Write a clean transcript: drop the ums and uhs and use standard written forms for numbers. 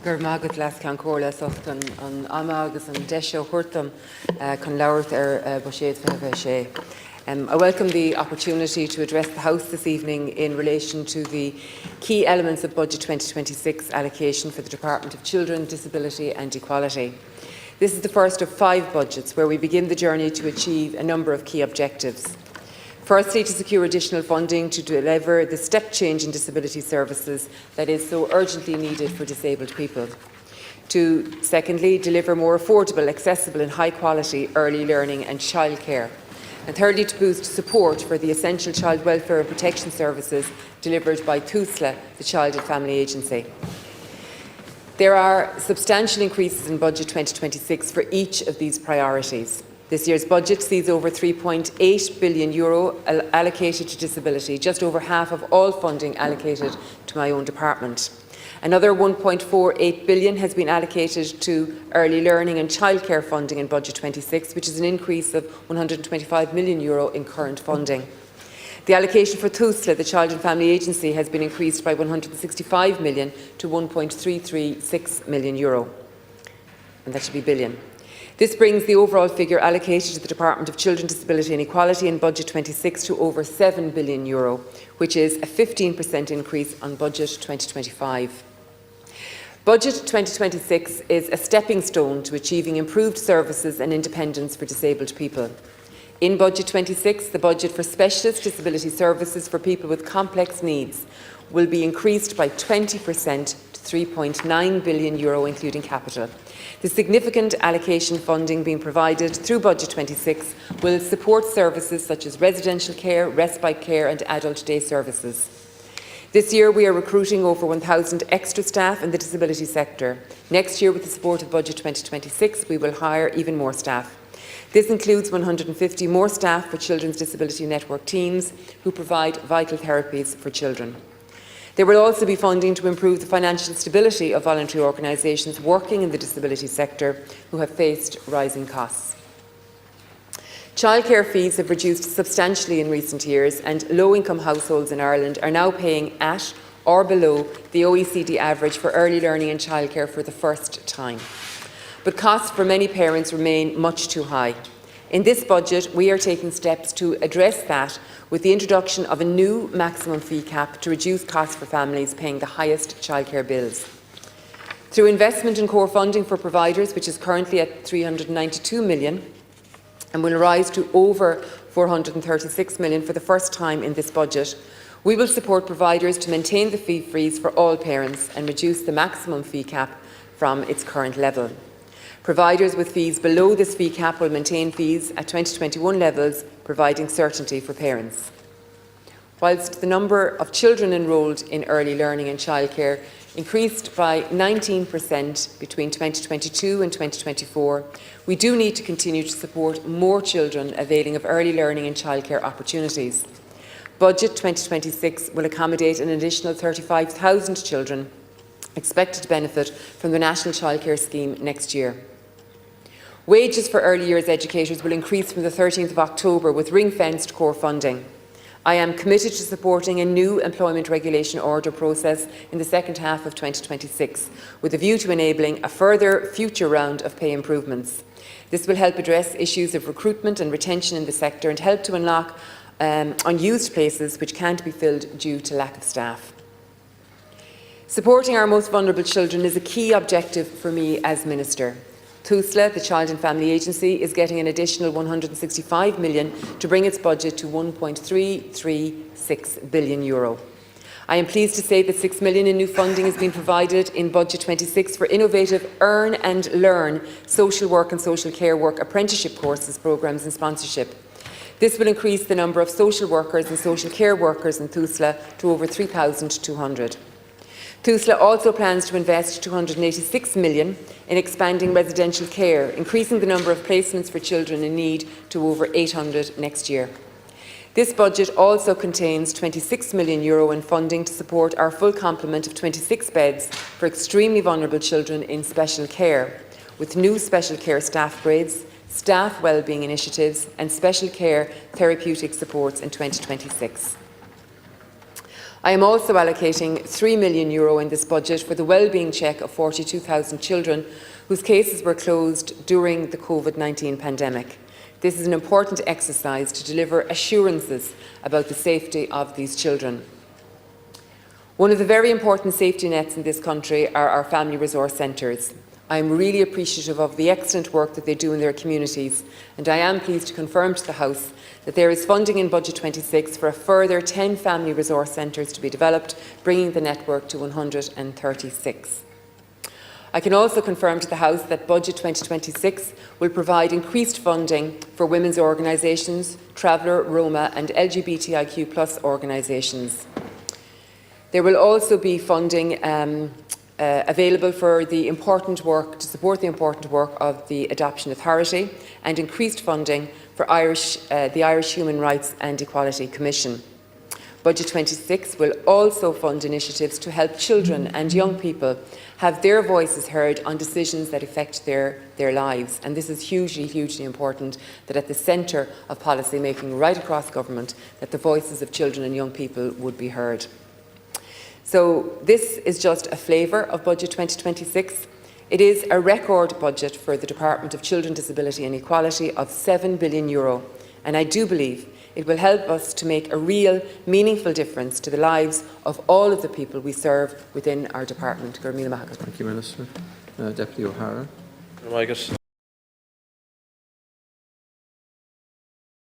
Gur mágad leas ceann cóir leis ochtain an ama agus an deisio chuirtam chun labhairt ba séad feive sé. I welcome the opportunity to address the House this evening in relation to the key elements of Budget 2026 allocation for the Department of Children, Disability and Equality. This is the first of 5 budgets where we begin the journey to achieve a number of key objectives. Firstly, to secure additional funding to deliver the step change in disability services that is so urgently needed for disabled people. Secondly, deliver more affordable, accessible and high quality early learning and childcare. And thirdly, to boost support for the essential child welfare and protection services delivered by TUSLA, the Child and Family Agency. There are substantial increases in Budget 2026 for each of these priorities. This year's budget sees over €3.8 billion allocated to disability, just over half of all funding allocated to my own department. Another €1.48 billion has been allocated to early learning and childcare funding in Budget 26, which is an increase of €125 million in current funding. The allocation for TUSLA, the Child and Family Agency, has been increased by €165 million to €1.336 million, and that should be billion. This brings the overall figure allocated to the Department of Children, Disability and Equality in Budget 26 to over €7 billion, which is a 15% increase on Budget 2025. Budget 2026 is a stepping stone to achieving improved services and independence for disabled people. In Budget 26, the budget for specialist disability services for people with complex needs will be increased by 20% to €3.9 billion, including capital. The significant allocation funding being provided through Budget 26 will support services such as residential care, respite care and adult day services. This year we are recruiting over 1,000 extra staff in the disability sector. Next year, with the support of Budget 2026, we will hire even more staff. This includes 150 more staff for Children's Disability Network teams who provide vital therapies for children. There will also be funding to improve the financial stability of voluntary organisations working in the disability sector who have faced rising costs. Childcare fees have reduced substantially in recent years, and low-income households in Ireland are now paying at or below the OECD average for early learning and childcare for the first time. But costs for many parents remain much too high. In this budget, we are taking steps to address that with the introduction of a new maximum fee cap to reduce costs for families paying the highest childcare bills. Through investment in core funding for providers, which is currently at €392 million and will rise to over €436 million for the first time in this budget, we will support providers to maintain the fee freeze for all parents and reduce the maximum fee cap from its current level. Providers with fees below this fee cap will maintain fees at 2021 levels, providing certainty for parents. Whilst the number of children enrolled in early learning and childcare increased by 19% between 2022 and 2024, we do need to continue to support more children availing of early learning and childcare opportunities. Budget 2026 will accommodate an additional 35,000 children expected to benefit from the National Childcare Scheme next year. Wages for early years educators will increase from the 13th of October with ring-fenced core funding. I am committed to supporting a new employment regulation order process in the second half of 2026, with a view to enabling a further future round of pay improvements. This will help address issues of recruitment and retention in the sector and help to unlock unused places which can't be filled due to lack of staff. Supporting our most vulnerable children is a key objective for me as Minister. TUSLA, the Child and Family Agency, is getting an additional €165 million to bring its budget to €1.336 billion. I am pleased to say that €6 million in new funding has been provided in Budget 26 for innovative Earn and Learn social work and social care work apprenticeship courses, programmes and sponsorship. This will increase the number of social workers and social care workers in TUSLA to over 3,200. TUSLA also plans to invest €286 million in expanding residential care, increasing the number of placements for children in need to over 800 next year. This budget also contains €26 million in funding to support our full complement of 26 beds for extremely vulnerable children in special care, with new special care staff grades, staff wellbeing initiatives and special care therapeutic supports in 2026. I am also allocating €3 million in this budget for the wellbeing check of 42,000 children whose cases were closed during the COVID-19 pandemic. This is an important exercise to deliver assurances about the safety of these children. One of the very important safety nets in this country are our family resource centres. I am really appreciative of the excellent work that they do in their communities, and I am pleased to confirm to the House that there is funding in Budget 26 for a further 10 family resource centres to be developed, bringing the network to 136. I can also confirm to the House that Budget 2026 will provide increased funding for women's organisations, Traveller, Roma and LGBTIQ+ organisations. There will also be funding available for the important work, to support the important work of the Adoption Authority, and increased funding for the Irish Human Rights and Equality Commission. Budget 26 will also fund initiatives to help children and young people have their voices heard on decisions that affect their lives. And this is hugely, hugely important, that at the centre of policy making right across government, that the voices of children and young people would be heard. So this is just a flavour of Budget 2026. It is a record budget for the Department of Children, Disability and Equality of €7 billion, and I do believe it will help us to make a real, meaningful difference to the lives of all of the people we serve within our department. Thank you, Minister. Deputy O'Hara.